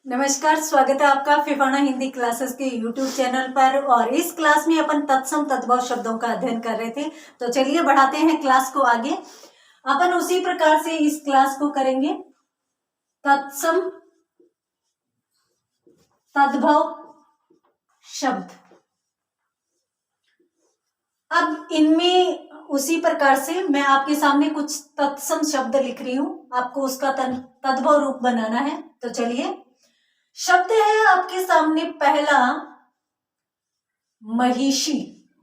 नमस्कार, स्वागत है आपका फिफाना हिंदी क्लासेस के यूट्यूब चैनल पर। और इस क्लास में अपन तत्सम तद्भव शब्दों का अध्ययन कर रहे थे, तो चलिए बढ़ाते हैं क्लास को आगे। अपन उसी प्रकार से इस क्लास को करेंगे। तत्सम तद्भव शब्द। अब इनमें उसी प्रकार से मैं आपके सामने कुछ तत्सम शब्द लिख रही हूं, आपको उसका तद्भव रूप बनाना है। तो चलिए, शब्द है आपके सामने पहला महिषी।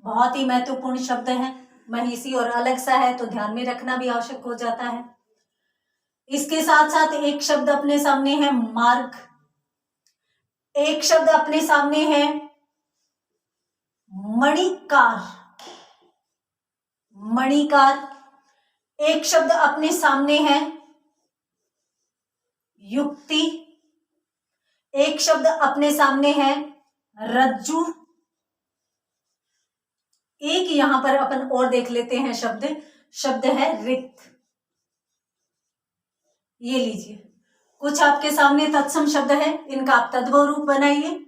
बहुत ही महत्वपूर्ण शब्द है महिषी, और अलग सा है तो ध्यान में रखना भी आवश्यक हो जाता है। इसके साथ साथ एक शब्द अपने सामने है मार्ग, एक शब्द अपने सामने है मणिकार, मणिकार। एक शब्द अपने सामने है युक्ति, एक शब्द अपने सामने है रज्जु। एक यहां पर अपन और देख लेते हैं शब्द है रिक्त। ये लीजिए, कुछ आपके सामने तत्सम शब्द है, इनका आप तद्भव रूप बनाइए।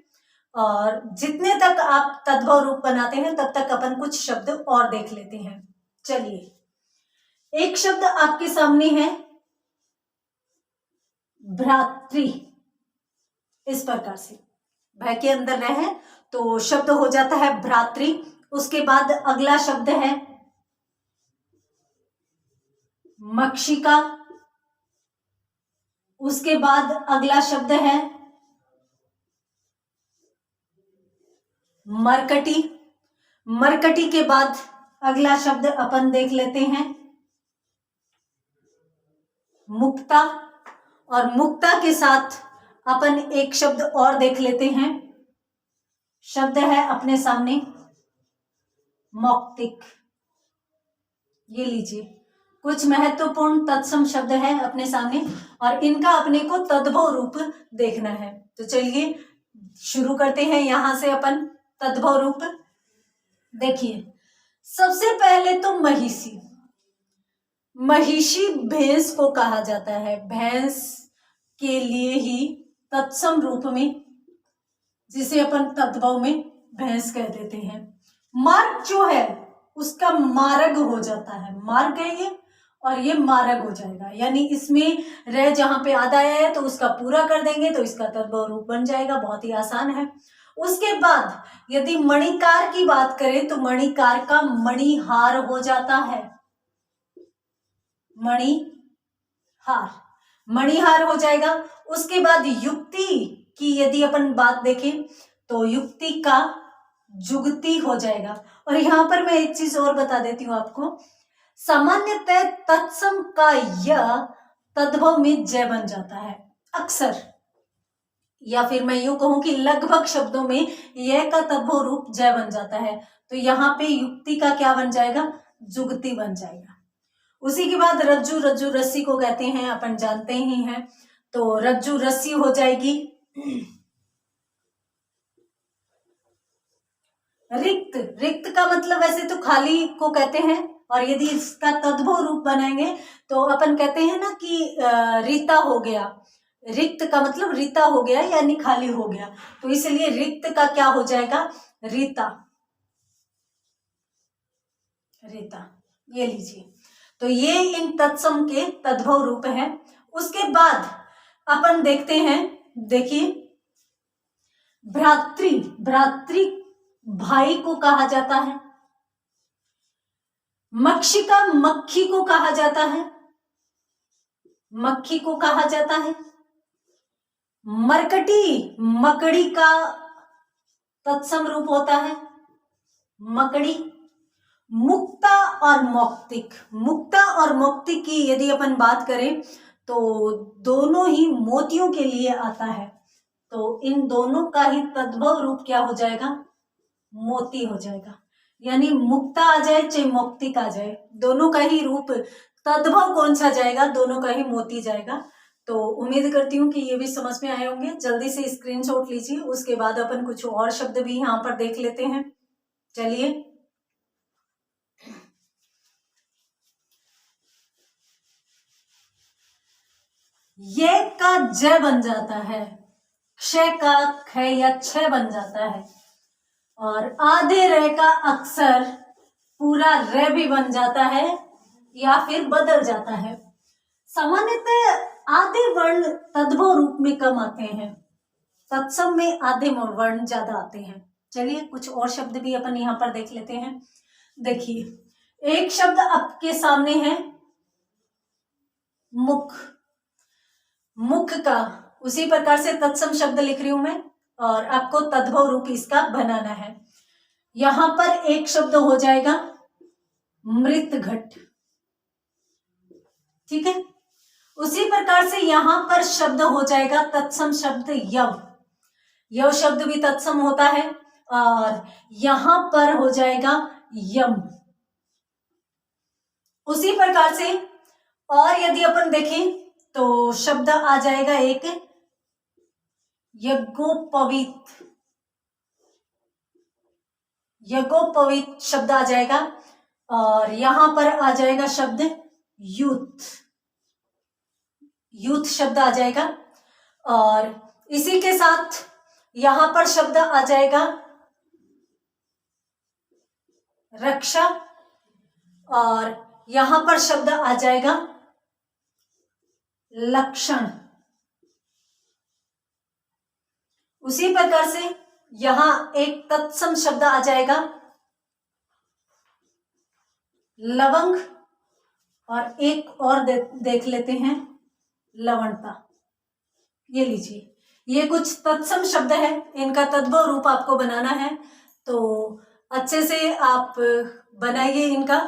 और जितने तक आप तद्भव रूप बनाते हैं तब तक अपन कुछ शब्द और देख लेते हैं। चलिए, एक शब्द आपके सामने है भ्रातृ। इस प्रकार से भय के अंदर रहे तो शब्द हो जाता है भ्रातृ। उसके बाद अगला शब्द है मक्षिका। उसके बाद अगला शब्द है मरकटी। मरकटी के बाद अगला शब्द अपन देख लेते हैं मुक्ता। और मुक्ता के साथ अपन एक शब्द और देख लेते हैं, शब्द है अपने सामने मौक्तिक। ये लीजिए, कुछ महत्वपूर्ण तत्सम शब्द है अपने सामने और इनका अपने को तद्भव रूप देखना है। तो चलिए शुरू करते हैं यहां से अपन तद्भव रूप। देखिए, सबसे पहले तो महिषी। महिषी भैंस को कहा जाता है, भैंस के लिए ही तत्सम रूप में, जिसे अपन तद्भव में भैंस कह देते हैं। मार्ग जो है उसका मार्ग हो जाता है, मार्ग है ये और ये मार्ग हो जाएगा, यानी इसमें रह जहां पे आधा आया है तो उसका पूरा कर देंगे तो इसका तद्भव रूप बन जाएगा। बहुत ही आसान है। उसके बाद यदि मणिकार की बात करें तो मणिकार का मणिहार हो जाता है, मणिहार, मणिहार हो जाएगा। उसके बाद युक्ति की यदि अपन बात देखें तो युक्ति का जुगती हो जाएगा। और यहां पर मैं एक चीज और बता देती हूं आपको, सामान्यतः तत्सम का य तद्भव में जय बन जाता है अक्सर, या फिर मैं यूं कहूं कि लगभग शब्दों में यह का तद्भव रूप जय बन जाता है। तो यहां पे युक्ति का क्या बन जाएगा, जुगती बन जाएगा। उसी के बाद रज्जू, रज्जू रस्सी को कहते हैं, अपन जानते ही हैं, तो रज्जू रस्सी हो जाएगी। रिक्त, रिक्त का मतलब वैसे तो खाली को कहते हैं, और यदि इसका तद्भव रूप बनाएंगे तो अपन कहते हैं ना कि रीता हो गया। रिक्त का मतलब रीता हो गया यानी खाली हो गया, तो इसलिए रिक्त का क्या हो जाएगा, रीता, रीता। ये लीजिए, तो ये इन तत्सम के तद्भव रूप है। उसके बाद अपन देखते हैं, देखिए भ्रातृ, भ्रातृ भाई को कहा जाता है। मक्षिका मक्खी को कहा जाता है, मक्खी को कहा जाता है। मरकटी मकड़ी का तत्सम रूप होता है, मकड़ी। मुक्ता और मौक्तिक, मुक्ता और मौक्तिक की यदि अपन बात करें तो दोनों ही मोतियों के लिए आता है, तो इन दोनों का ही तद्भव रूप क्या हो जाएगा, मोती हो जाएगा। यानी मुक्ता आ जाए चाहे मौक्तिक आ जाए, दोनों का ही रूप तद्भव कौन सा जाएगा, दोनों का ही मोती जाएगा। तो उम्मीद करती हूँ कि ये भी समझ में आए होंगे। जल्दी से स्क्रीनशॉट लीजिए, उसके बाद अपन कुछ और शब्द भी यहाँ पर देख लेते हैं। चलिए, ये का जय बन जाता है, क्षय का ख या छ बन जाता है, और आधे र का अक्सर पूरा र भी बन जाता है या फिर बदल जाता है। सामान्यतः आधे वर्ण तद्भव रूप में कम आते हैं, तत्सम में आधे वर्ण ज्यादा आते हैं। चलिए कुछ और शब्द भी अपन यहाँ पर देख लेते हैं। देखिए एक शब्द आपके सामने है मुख, मुख का उसी प्रकार से तत्सम शब्द लिख रही हूं मैं, और आपको तद्भव रूप इसका बनाना है। यहां पर एक शब्द हो जाएगा मृत घट, ठीक है। उसी प्रकार से यहां पर शब्द हो जाएगा तत्सम शब्द यव, यव शब्द भी तत्सम होता है, और यहां पर हो जाएगा यम। उसी प्रकार से और यदि अपन देखें तो शब्द आ जाएगा एक यज्ञोपवीत, यज्ञोपवीत शब्द आ जाएगा, और यहां पर आ जाएगा शब्द यूथ, यूथ शब्द आ जाएगा। और इसी के साथ यहां पर शब्द आ जाएगा रक्षा, और यहां पर शब्द आ जाएगा लक्षण। उसी प्रकार से यहां एक तत्सम शब्द आ जाएगा लवंग, और एक और देख लेते हैं लवणता। ये लीजिए, ये कुछ तत्सम शब्द है, इनका तद्भव रूप आपको बनाना है, तो अच्छे से आप बनाइए इनका।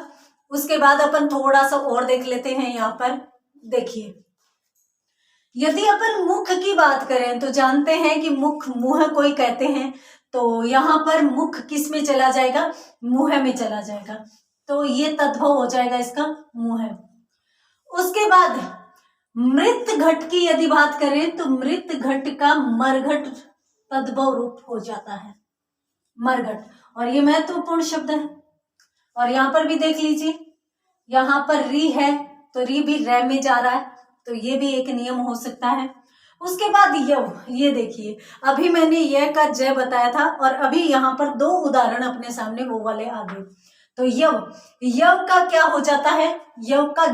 उसके बाद अपन थोड़ा सा और देख लेते हैं। यहाँ पर देखिए यदि अपन मुख की बात करें तो जानते हैं कि मुख मुंह कोई कहते हैं, तो यहाँ पर मुख किस में चला जाएगा, मुंह में चला जाएगा, तो ये तद्भव हो जाएगा इसका मुंह। उसके बाद मृत घट की यदि बात करें तो मृत घट का मरघट तद्भव रूप हो जाता है, मरघट, और ये महत्वपूर्ण शब्द है। और यहाँ पर भी देख लीजिए, यहाँ पर री है तो री भी रै में जा रहा है, तो ये भी एक नियम हो सकता है। उसके बाद यव, ये देखिए अभी मैंने यह का जय बताया था, और अभी यहाँ पर दो उदाहरण अपने सामने वो वाले आ गए। तो यव, यव का क्या हो जाता है, यव का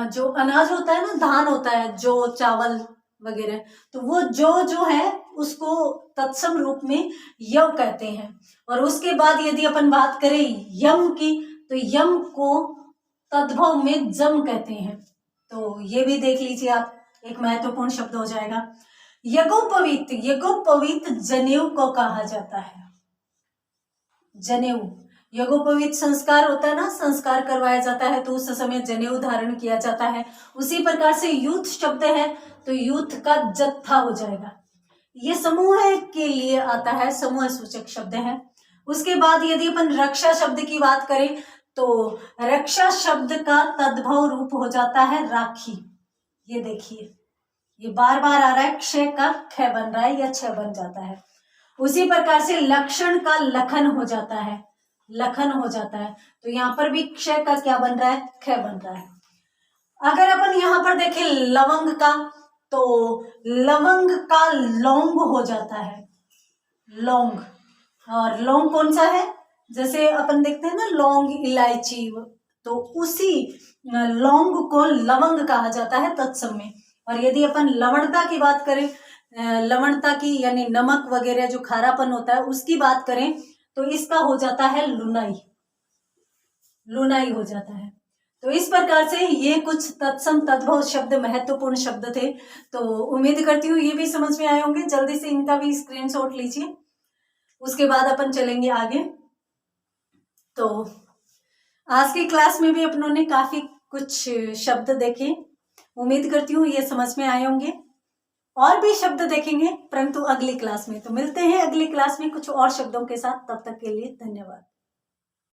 जो अनाज होता है ना, धान होता है, जो चावल वगैरह, तो वो जो है उसको तत्सम रूप में यव कहते हैं। और उसके बाद यदि अपन बात करें यम की, तो यम को तद्भव में जम कहते हैं, तो ये भी देख लीजिए आप, एक महत्वपूर्ण शब्द हो जाएगा। यज्ञोपवीत, यज्ञोपवीत जनेऊ को कहा जाता है, जनेऊ, यज्ञोपवीत संस्कार होता है ना, संस्कार करवाया जाता है तो उस समय जनेऊ धारण किया जाता है। उसी प्रकार से यूथ शब्द है तो यूथ का जत्था हो जाएगा, ये समूह के लिए आता है, समूह सूचक शब्द है। उसके बाद यदि अपन रक्षा शब्द की बात करें तो रक्षा शब्द का तद्भव रूप हो जाता है राखी। ये देखिए ये बार बार आ रहा है, क्षय का ख बन रहा है या छ बन जाता है। उसी प्रकार से लक्षण का लखन हो जाता है, लखन हो जाता है, तो यहाँ पर भी क्षय का क्या बन रहा है, ख बन रहा है। अगर अपन यहाँ पर देखें लवंग का, तो लवंग का लौंग हो जाता है, लौंग। और लौंग कौन सा है, जैसे अपन देखते हैं ना लौंग इलायची, तो उसी लौंग को लवंग कहा जाता है तत्सम में। और यदि अपन लवणता की बात करें, लवणता की यानी नमक वगैरह जो खारापन होता है उसकी बात करें, तो इसका हो जाता है लुनाई, लुनाई हो जाता है। तो इस प्रकार से ये कुछ तत्सम तद्भव शब्द महत्वपूर्ण शब्द थे, तो उम्मीद करती हूँ ये भी समझ में आए होंगे। जल्दी से इनका भी स्क्रीनशॉट लीजिए, उसके बाद अपन चलेंगे आगे। तो आज की क्लास में भी अपनों ने काफी कुछ शब्द देखे, उम्मीद करती हूँ ये समझ में आए होंगे। और भी शब्द देखेंगे परंतु अगली क्लास में। तो मिलते हैं अगली क्लास में कुछ और शब्दों के साथ, तब तक के लिए धन्यवाद।